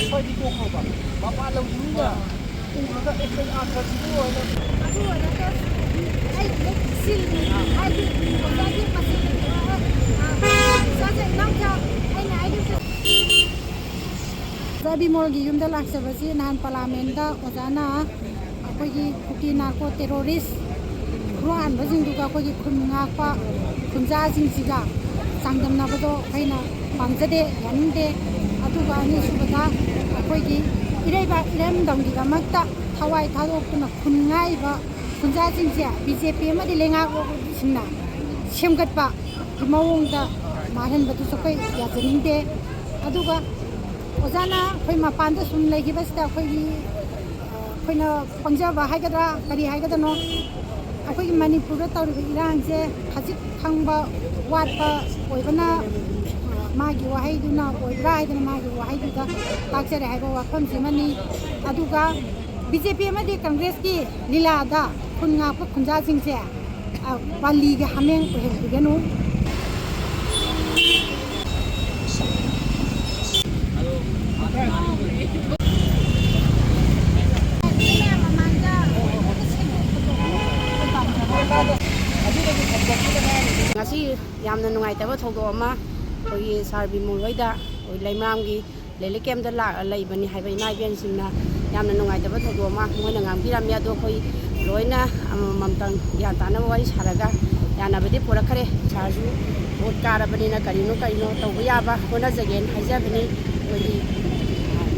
ꯁ꯭ꯋꯥꯏꯗꯤ ꯇꯣꯛꯈ꯭ꯔꯣꯕ ꯃꯄꯥꯟ ꯂꯝꯒꯤ ꯃꯤꯅ ꯎꯔꯒ ꯑꯩꯈꯣꯏ ꯑꯥꯊ꯭ꯔꯁꯤꯕꯨ ꯑꯣꯏꯅ ꯑꯗꯨ ꯑꯣꯏꯔꯒ ꯑꯩꯒꯤ ꯁꯤꯜꯅꯤ ꯍꯥꯏꯗꯤ ꯑꯣꯖꯥꯒꯤ ꯃꯁꯤꯡ ꯑꯣꯖꯥꯁꯦ ꯏꯅꯥꯎꯆꯥ ꯑꯩꯅ ꯑꯣꯖꯥ ꯕꯤꯃꯣꯜꯒꯤ ꯌꯨꯝꯗ ꯂꯥꯛꯆꯕꯁꯤ ꯅꯍꯥꯟ ꯄꯥꯔꯂꯥꯃꯦꯟꯗ ꯑꯣꯖꯥꯅ ꯑꯩꯈꯣꯏꯒꯤ ꯀꯨꯀꯤ ꯅꯥꯔꯀꯣ ꯇꯦꯔꯣꯔꯤꯁ ꯍꯨꯔꯥꯟꯕꯁꯤꯡꯗꯨꯒ ꯑꯩꯈꯣꯏꯒꯤ ꯈꯨꯟ ꯉꯥꯛꯄ ꯈꯨꯟꯖꯥꯁꯤꯡꯁꯤꯒ ꯆꯥꯡꯗꯝꯅꯕꯗꯣ ꯑꯩꯅ ꯄꯥꯝꯖꯗꯦ ꯌꯥꯅꯤꯡꯗꯦ ꯑꯗꯨꯒ ꯑꯅꯤꯁꯨꯕꯗ ꯑꯩꯈꯣꯏꯒꯤ ꯏꯔꯝꯗꯝꯒꯤꯗꯃꯛꯇ ꯊꯋꯥꯏ ꯊꯥꯗꯣꯛꯇꯨꯅ ꯈꯨꯟ ꯉꯥꯛꯏꯕ ꯈꯨꯟꯖꯥꯁꯤꯡꯁꯦ BJP ꯑꯃꯗꯤ ꯂꯩꯉꯥꯛꯂꯣꯏꯁꯤꯡꯅ ꯁꯦꯝꯒꯠꯄꯒꯤ ꯃꯑꯣꯡꯗ ꯃꯥꯜꯍꯟꯕꯗꯨꯁꯨ ꯑꯩꯈꯣꯏ ꯌꯥꯖꯅꯤꯡꯗꯦ ꯑꯗꯨꯒ ꯑꯣꯖꯥꯅ ꯑꯩꯈꯣꯏ ꯃꯄꯥꯟꯗ ꯁꯨꯝ ꯂꯩꯈꯤꯕꯁꯤꯗ ꯑꯩꯈꯣꯏꯅ ꯄꯪꯖꯕ ꯍꯥꯏꯒꯗ꯭ꯔꯥ ꯀꯔꯤ ꯍꯥꯏꯒꯗꯅꯣ ꯑꯩꯈꯣꯏꯒꯤ ꯃꯅꯤꯄꯨꯔꯗ ꯇꯧꯔꯤꯕ ꯏꯔꯥꯡꯁꯦ ꯈꯖꯤꯛ ꯈꯪꯕ ꯋꯥꯠꯄ ꯑꯣꯏꯕꯅ ꯃꯥꯒꯤ ꯋꯥꯍꯩꯗꯨꯅ ꯑꯣꯏꯕ꯭ꯔꯥ ꯍꯥꯏꯗꯅ ꯃꯥꯒꯤ ꯋꯥꯍꯩꯗꯨꯗ ꯇꯥꯛꯆꯔꯦ ꯍꯥꯏꯕ ꯋꯥꯐꯝꯁꯤꯃꯅꯤ ꯑꯗꯨꯒ BJP ꯑꯃꯗꯤ ꯀꯪꯒ꯭ꯔꯦꯁꯀꯤ ꯂꯤꯂꯥꯗ ꯈꯨꯟ ꯉꯥꯛꯄ ꯈꯨꯟꯖꯥꯁꯤꯡꯁꯦ ꯄꯥꯜꯂꯤꯒꯤ ꯍꯥꯃꯦꯡ ꯑꯣꯏꯍꯟꯕꯤꯒꯅꯨ ꯉꯁꯤ ꯌꯥꯝꯅ ꯅꯨꯡꯉꯥꯏꯇꯕ ꯊꯧꯗꯣꯛ ꯑꯃ ꯑꯩꯈꯣꯏꯒꯤ ꯁꯥꯔ ꯕꯤꯃꯣꯜ ꯍꯣꯏꯗ ꯑꯩꯈꯣꯏ ꯂꯩꯃꯔꯥꯝꯒꯤ ꯂꯩꯂꯛ ꯀꯦꯝꯞꯇ ꯂꯩꯕꯅꯤ ꯍꯥꯏꯕ ꯏꯃꯥ ꯏꯕꯦꯟꯁꯤꯡꯅ ꯌꯥꯝꯅ ꯅꯨꯡꯉꯥꯏꯇꯕ ꯊꯧꯗꯣꯛ ꯑꯃ ꯃꯣꯏꯅ ꯉꯥꯡꯕꯤꯔꯝꯃꯤ ꯑꯗꯣ ꯑꯩꯈꯣꯏ ꯂꯣꯏꯅ ꯑꯃꯃꯝꯇꯪ ꯒ꯭ꯌꯥꯟ ꯇꯥꯅꯕ ꯋꯥꯔꯤ ꯁꯥꯔꯒ ꯌꯥꯅꯕꯗꯤ ꯄꯨꯔꯛꯈ꯭ꯔꯦ ꯁꯥꯔꯁꯨ ꯚꯣꯠ ꯀꯥꯔꯕꯅꯤꯅ ꯀꯔꯤꯅꯣ ꯇꯧꯕ ꯌꯥꯕ ꯍꯣꯠꯅꯖꯒꯦꯅ ꯍꯥꯏꯖꯕꯅꯤ ꯑꯩꯈꯣꯏꯒꯤ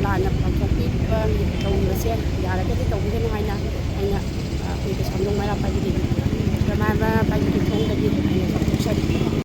ꯂꯥꯟꯅ ꯄꯥꯡꯊꯣꯛꯄꯤꯕ ꯇꯧꯔꯤꯕꯁꯦ ꯌꯥꯔꯒꯗꯤ ꯇꯧꯕꯤꯒꯅꯨ ꯍꯥꯏꯅ ꯑꯩꯅ ꯑꯩꯈꯣꯏꯒꯤ ꯁꯝꯗꯣꯡ ꯃꯩꯔꯥ ꯄꯥꯏꯕꯤꯒꯤ ꯊꯣꯡꯗꯒꯤ ꯑꯩꯅ ꯆꯥꯎꯊꯣꯛꯆꯔꯤ